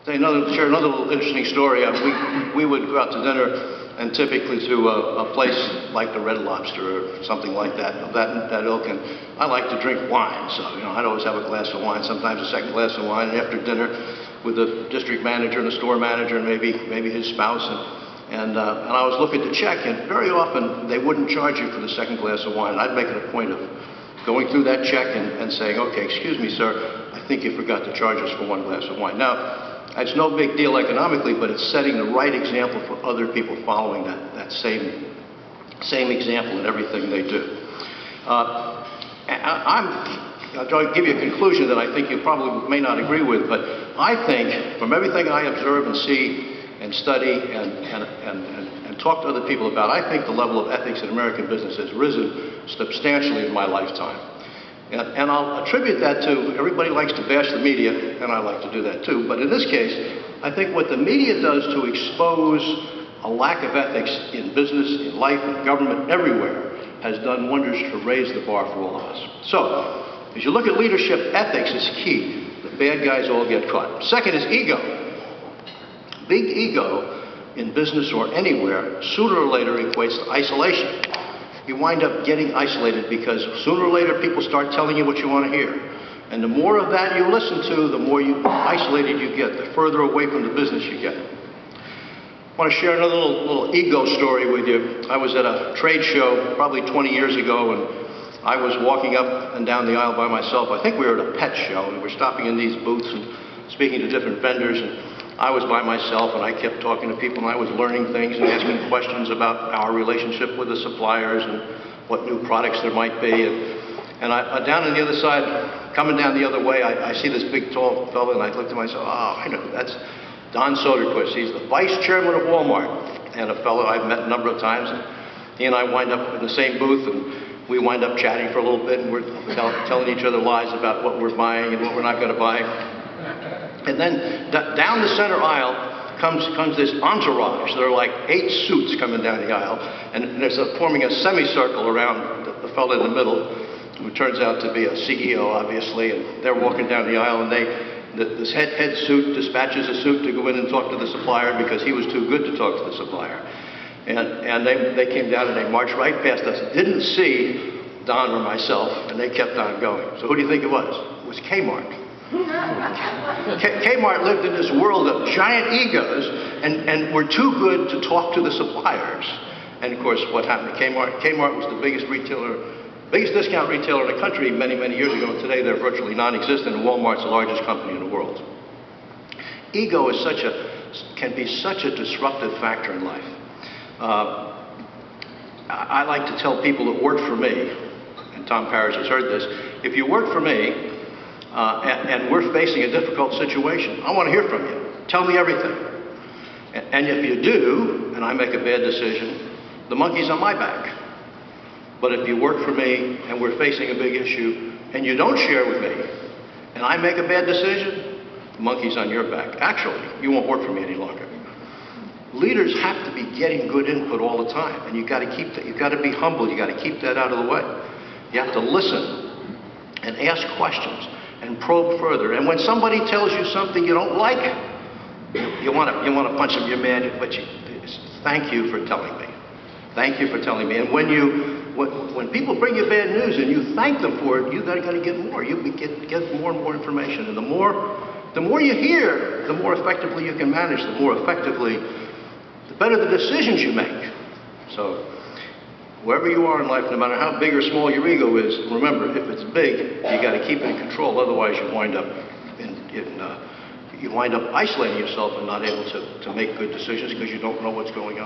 Share another little interesting story. We would go out to dinner, and typically to a place like the Red Lobster or something like that, of that ilk. And I like to drink wine, so I'd always have a glass of wine, sometimes a second glass of wine. And after dinner, with the district manager and the store manager and maybe his spouse, and I was looking to check, and very often they wouldn't charge you for the second glass of wine. And I'd make it a point of going through that check and saying, "Okay, excuse me, sir, I think you forgot to charge us for one glass of wine." Now, it's no big deal economically, but it's setting the right example for other people following that same example in everything they do. I'll give you a conclusion that I think you probably may not agree with, but I think from everything I observe and see and study and talk to other people about, I think the level of ethics in American business has risen substantially in my lifetime. And I'll attribute that to, everybody likes to bash the media, and I like to do that too, but in this case, I think what the media does to expose a lack of ethics in business, in life, in government, everywhere, has done wonders to raise the bar for all of us. So, as you look at leadership, ethics is key. The bad guys all get caught. Second is ego. Big ego in business or anywhere, sooner or later equates to isolation. You wind up getting isolated because sooner or later people start telling you what you want to hear. And the more of that you listen to, the more isolated you get, the further away from the business you get. I want to share another little ego story with you. I was at a trade show probably 20 years ago, and I was walking up and down the aisle by myself. I think we were at a pet show, and we were stopping in these booths and speaking to different vendors. And I was by myself, and I kept talking to people, and I was learning things and asking questions about our relationship with the suppliers and what new products there might be. And I down on the other side, coming down the other way, I see this big, tall fellow, and I looked at myself, I know, that's Don Soderquist. He's the vice chairman of Walmart, and a fellow I've met a number of times. And he and I wind up in the same booth, and we wind up chatting for a little bit, and we're telling each other lies about what we're buying and what we're not going to buy. And then down the center aisle comes this entourage. There are like 8 suits coming down the aisle, and there's forming a semicircle around the fellow in the middle, who turns out to be a CEO, obviously, and they're walking down the aisle, and this head suit dispatches a suit to go in and talk to the supplier because he was too good to talk to the supplier. And they came down and they marched right past us, didn't see Don or myself, and they kept on going. So who do you think it was? It was Kmart. Kmart lived in this world of giant egos and were too good to talk to the suppliers. And of course, what happened to Kmart? Kmart was the biggest discount retailer in the country many, many years ago. And today they're virtually non-existent, and Walmart's the largest company in the world. Ego is can be such a disruptive factor in life. I like to tell people that work for me, and Tom Parrish has heard this, if you work for me, and we're facing a difficult situation, I want to hear from you. Tell me everything. And if you do, and I make a bad decision, the monkey's on my back. But if you work for me, and we're facing a big issue, and you don't share with me, and I make a bad decision, the monkey's on your back. Actually, you won't work for me any longer. Leaders have to be getting good input all the time, and you've got to keep that. You've got to be humble. You've got to keep that out of the way. You have to listen and ask questions and probe further. And when somebody tells you something you don't like, you want to punch them. You're mad, but thank you for telling me. Thank you for telling me. And when people bring you bad news and you thank them for it, you've got to get more. You get more and more information. And the more you hear, the more effectively you can manage. The better the decisions you make. So, wherever you are in life, no matter how big or small your ego is, remember, if it's big, you got to keep it in control. Otherwise, you wind up isolating yourself and not able to make good decisions because you don't know what's going on.